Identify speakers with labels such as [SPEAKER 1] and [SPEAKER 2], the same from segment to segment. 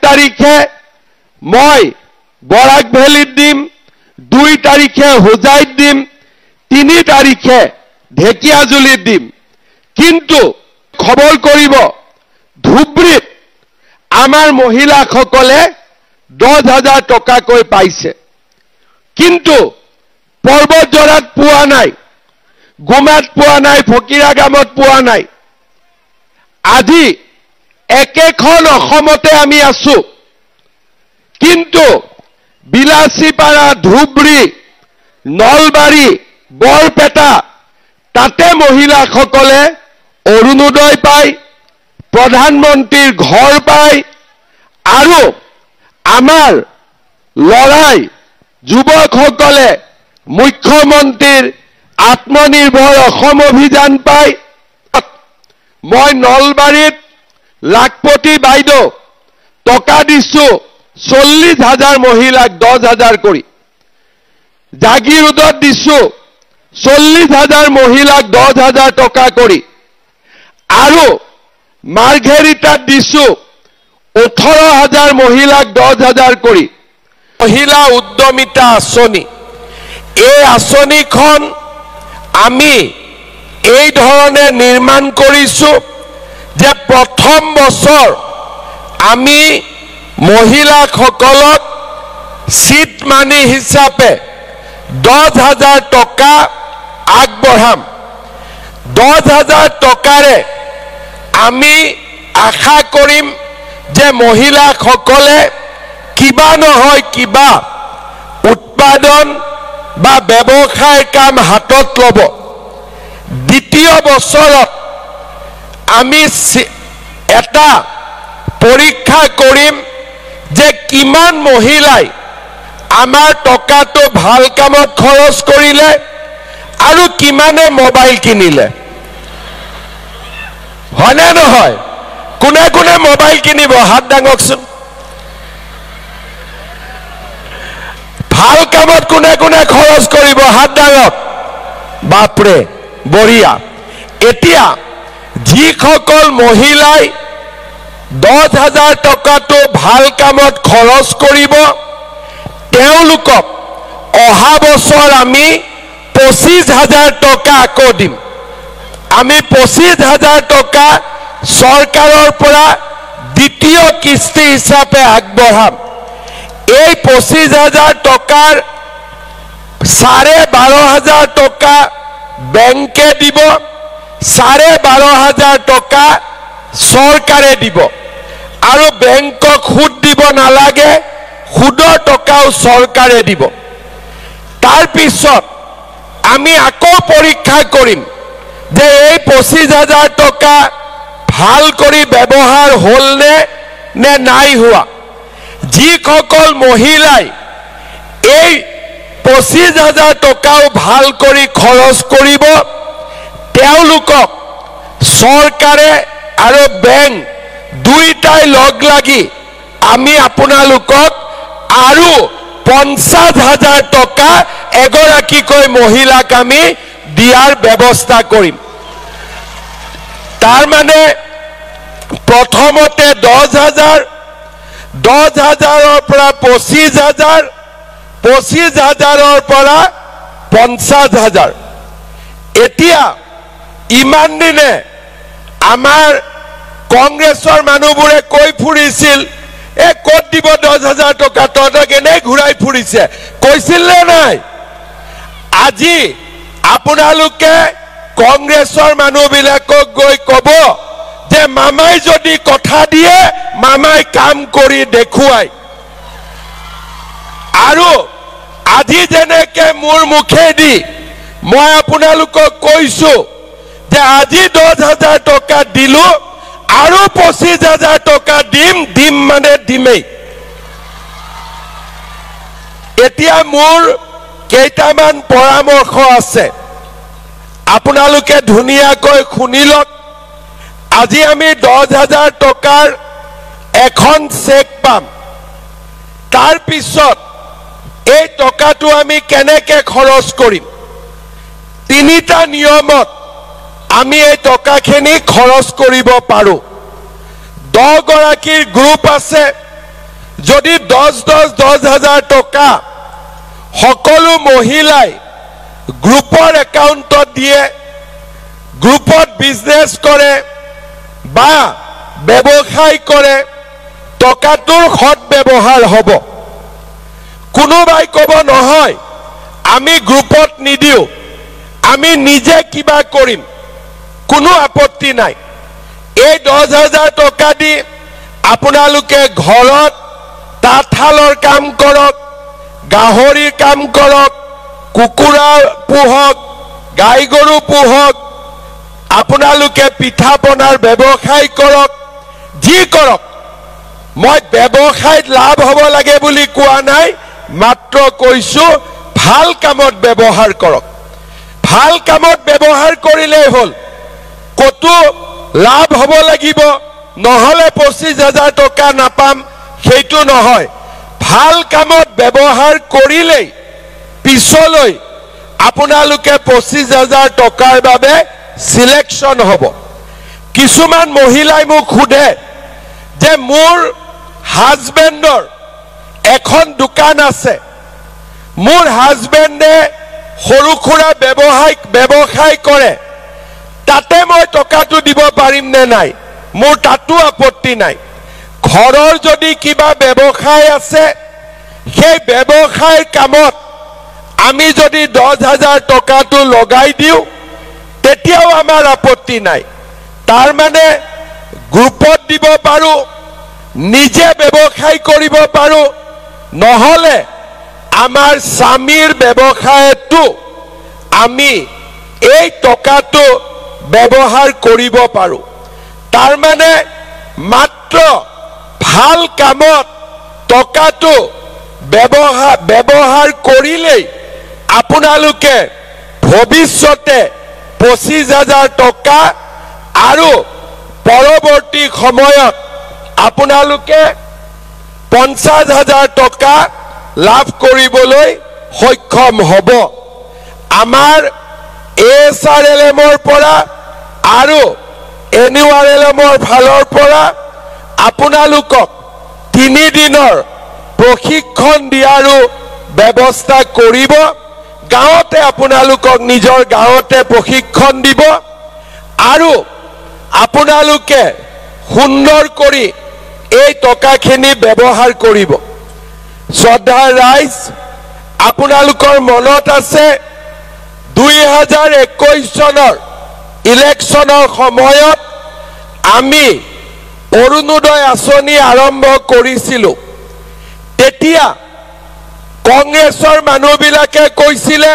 [SPEAKER 1] তাৰিখে মই বৰাক ভেলীত দিম, 2 তাৰিখে হোজাইত দিম, 3 তাৰিখে ঢেকিয়াজুলিত দিম। কিন্তু খবৰ কৰিব ধুবুৰীত আমাৰ মহিলাসকলে 10,000 টকাকৈ পাইছে, কিন্তু পৰ্বতজৰাত পোৱা নাই, গুমাত পোৱা নাই, ফকিৰাগামত পোৱা নাই। আজি একেখন অসমতে আমি আছো, কিন্তু বিলাসীপাৰা, ধুবুৰী, নলবাৰী, বৰপেটা তাতে মহিলাসকলে অৰুণোদয় পায়, প্ৰধানমন্ত্ৰীৰ ঘৰ পায়, আৰু আমাৰ লৰাই যুৱকসকলে মুখ্যমন্ত্ৰীৰ আত্মনিৰ্ভৰ অসম অভিযান পায়। মই নলবাৰীত লাখপতি বাইদেউ টকা দিছো 40,000 মহিলাক 10,000 কৰি, জাগিৰোডত দিছো 40,000 মহিলাক 10,000 টকা কৰি, আৰু মাৰ্ঘেৰিটাত দিছো 18,000 মহিলাক 10,000 কৰি। মহিলা উদ্যমিতা আঁচনি, এই আঁচনিখন আমি এই ধৰণে নিৰ্মাণ কৰিছো যে প্ৰথম বছৰ আমি মহিলাসকলক চিট মানি হিচাপে 10,000 টকা আগবঢ়াম। 10,000 টকাৰে আমি আশা কৰিম যে মহিলাসকলে কিবা নহয় কিবা উৎপাদন বা ব্যৱসায় কাম হাতত ল'ব। দ্বিতীয় বছৰত আমি এটা পৰীক্ষা কৰিম যে কিমান মহিলাই আমাৰ টকাটো ভাল কামত খৰচ কৰিলে আৰু কিমানে মোবাইল কিনিলে। হয়নে নহয়? কোনে কোনে মোবাইল কিনিব হাত দাঙকচোন। ভাল কামত কোনে কোনে খৰচ কৰিব হাত দাঙক। বাপৰে বঢ়িয়া। এতিয়া যিসকল মহিলাই 10,000 টকাটো ভাল কামত খৰচ কৰিব তেওঁলোকক অহা বছৰ আমি 25,000 টকা আকৌ দিম। আমি 25,000 টকা চৰকাৰৰ পৰা দ্বিতীয় কিস্তি হিচাপে আগবঢ়াম। এই 25,000 টকাৰ 12,500 টকা বেংকে দিব, 12,500 টকা চৰকাৰে দিব, আৰু বেংকক সুদ দিব নালাগে, সুদৰ টকাও চৰকাৰে দিব। তাৰ পিছত আমি আকৌ পৰীক্ষা কৰিম যে এই 25,000 টকা ভাল কৰি ব্যৱহাৰ হ'লনে নে নাই হোৱা। যিসকল মহিলাই এই 25,000 টকাও ভাল কৰি খৰচ কৰিব তেওঁলোকক চৰকাৰে আৰু বেংক দুইটাই লগ লাগি আমি আপোনালোকক আৰু 50,000 টকা এগৰাকীকৈ মহিলাক আমি দিয়াৰ ব্যৱস্থা কৰিম। তাৰ মানে প্ৰথমতে 10,000, 10,000ৰ পৰা 25,000, 25,000ৰ পৰা 50,000। এতিয়া ইমান দিনে আমাৰ কংগ্ৰেছৰ মানুহবোৰে কৈ ফুৰিছিল ক'ত দিব 10,000 টকা, তহঁতক এনেই ঘূৰাই ফুৰিছে, কৈছিল নে নাই? আজি আপোনালোকে কংগ্ৰেছৰ মানুহবিলাকক গৈ ক'ব যে মামাই যদি কথা দিয়ে মামাই কাম কৰি দেখুৱায়। আৰু আজি যেনেকে মোৰ মুখেদি মই আপোনালোকক কৈছো যে আজি 10,000 টকা দিলো আৰু 25,000 টকা দিম মানে দিমেই। এতিয়া মোৰ কেইটামান পৰামৰ্শ আছে, আপোনালোকে ধুনীয়াকৈ শুনি লওক। আজি আমি 10,000 টকাৰ এখন চেক পাম। তাৰ পিছত এই টকাটো আমি কেনেকে খৰচ কৰিম, 3টা নিয়মত আমি এই টকাখিনি খৰচ কৰিব পাৰো। 10 গৰাকীৰ গ্ৰুপ আছে, যদি 10,000 টকা সকলো মহিলাই গ্ৰুপৰ একাউণ্টত দিয়ে, গ্ৰুপত বিজনেছ কৰে বা ব্যৱসায় কৰে, টকাটোৰ সৎ ব্যৱহাৰ হ'ব। কোনোবাই ক'ব নহয় আমি গ্ৰুপত নিদিওঁ, আমি নিজে কিবা কৰিম, কোনো আপত্তি নাই। এই 10,000 টকা দি আপোনালোকে ঘৰত তাঁতশালৰ কাম কৰক, গাহৰিৰ কাম কৰক, কুকুৰা পোহক, গাই গৰু পোহক, আপোনালোকে পিঠা পনাৰ ব্যৱসায় কৰক, যি কৰক। মই ব্যৱসায়ত লাভ হ'ব লাগে বুলি কোৱা নাই, মাত্ৰ কৈছো ভাল কামত ব্যৱহাৰ কৰক। ভাল কামত ব্যৱহাৰ কৰিলেই হ'ল। কতো লাভ হ'ব লাগিব, নহ'লে 25,000 টকা নাপাম, সেইটো নহয়। ভাল কামত ব্যৱহাৰ কৰিলেই পিছলৈ আপোনালোকে 25,000 টকাৰ বাবে সিলেকশন হ'ব। কিছুমান মহিলাই মোক সোধে যে মোৰ হাজবেণ্ডৰ এখন দোকান আছে, মোৰ হাজবেণ্ডে সৰু সুৰা ব্যৱসায় কৰে, তাতে মই টকাটো দিব পাৰিম নে নাই? মোৰ তাতো আপত্তি নাই। ঘৰৰ যদি কিবা ব্যৱসায় আছে, সেই ব্যৱসায়ৰ কামত আমি যদি 10,000 টকাটো লগাই দিওঁ, তেতিয়াও আমাৰ আপত্তি নাই। তাৰ মানে গ্ৰুপত দিব পাৰো, নিজে ব্যৱসায় কৰিব পাৰো, নহ'লে আমাৰ স্বামীৰ ব্যৱসায়টো আমি এই টকাটো ব্যৱহাৰ কৰিব পাৰো। তাৰ মানে মাত্ৰ ভাল কামত টকাটো ব্যৱহাৰ কৰিলেই আপোনালোকে ভৱিষ্যতে 25,000 টকা আৰু পৰৱৰ্তী সময়ত আপোনালোকে 50,000 টকা লাভ কৰিবলৈ সক্ষম হ'ব। আমাৰ ASRLMৰ পৰা আৰু NURLMৰ ফালৰ পৰা আপোনালোকক 3 দিনৰ প্ৰশিক্ষণ দিয়াৰো ব্যৱস্থা কৰিব। গাঁৱতে আপোনালোকক নিজৰ গাঁৱতে প্ৰশিক্ষণ দিব আৰু আপোনালোকে সুন্দৰ কৰি এই টকাখিনি ব্যৱহাৰ কৰিব। শ্ৰদ্ধাৰ ৰাইজ, আপোনালোকৰ মনত আছে 2021 চনৰ ইলেকশ্যনৰ সময়ত আমি অৰুণোদয় আঁচনি আৰম্ভ কৰিছিলোঁ। তেতিয়া কংগ্ৰেছৰ মানুহবিলাকে কৈছিলে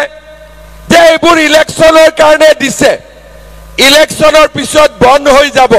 [SPEAKER 1] যে এইবোৰ ইলেকশ্যনৰ কাৰণে দিছে, ইলেকশ্যনৰ পিছত বন্ধ হৈ যাব।